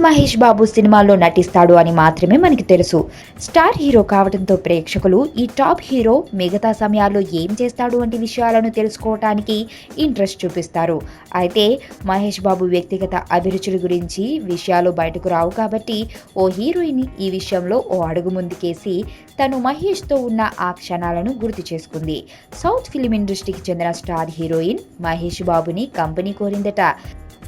మహేష్ బాబు సినిమాల్లో నటిస్తాడు అని మాత్రమే మనకి తెలుసు. స్టార్ హీరో కావడంతో ప్రేక్షకులు ఈ టాప్ హీరో మిగతా సమయాల్లో ఏం చేస్తాడు వంటి విషయాలను తెలుసుకోవటానికి ఇంట్రెస్ట్ చూపిస్తారు. అయితే మహేష్ బాబు వ్యక్తిగత అభిరుచుల గురించి విషయాలు బయటకు రావు కాబట్టి ఓ హీరోయిన్ ఈ విషయంలో ఓ అడుగు ముందుకేసి తను మహేష్తో ఉన్న ఆ క్షణాలను గుర్తు చేసుకుంది. సౌత్ ఫిలిం ఇండస్ట్రీకి చెందిన స్టార్ హీరోయిన్ మహేష్ బాబుని కంపెనీ కోరిందట.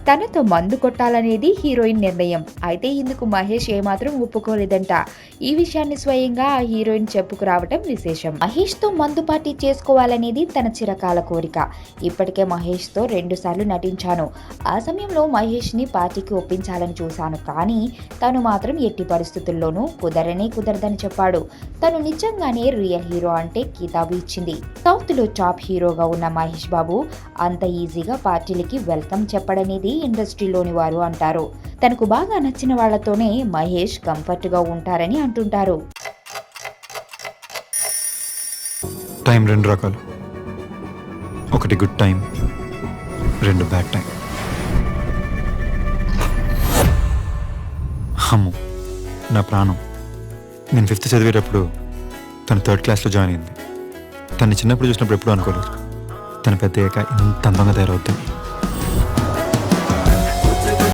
తనతో మందు కొట్టాలనేది హీరోయిన్ నిర్ణయం. అయితే ఇందుకు మహేష్ ఏమాత్రం ఒప్పుకోలేదంట. ఈ విషయాన్ని స్వయంగా ఆ హీరోయిన్ చెప్పుకురావటం విశేషం. మహేష్తో మందు పార్టీ చేసుకోవాలనేది తన చిరకాల కోరిక. ఇప్పటికే మహేష్తో 2 సార్లు నటించాను. ఆ సమయంలో మహేష్ని పార్టీకి ఒప్పించాలని చూశాను. కానీ తను మాత్రం ఎట్టి పరిస్థితుల్లోనూ కుదరదని చెప్పాడు. తను నిజంగానే రియల్ హీరో అంటే కితాబు ఇచ్చింది. సౌత్లో టాప్ హీరోగా ఉన్న మహేష్ బాబు అంత ఈజీగా పార్టీలకి వెల్కమ్ చెప్పడనేది ఇండస్ట్రీలోని వారు అంటారు. తనకు బాగా నచ్చిన వాళ్లతోనే మహేష్ కంఫర్ట్గా ఉంటారని అంటుంటారు. టైం 2 రకాలు. ఒకటి గుడ్ టైం, 2 బ్యాడ్ టైం. అమ్ము నా ప్రాణం. నేను 5th చదివేటప్పుడు తను 3rd క్లాస్లో జాయిన్ అయింది. తను చిన్నప్పుడు చూసినప్పుడు ఎప్పుడూ అనుకోలేదు తను పెద్ద అయ్యాక ఇంత అందంగా తయారవుతుంది.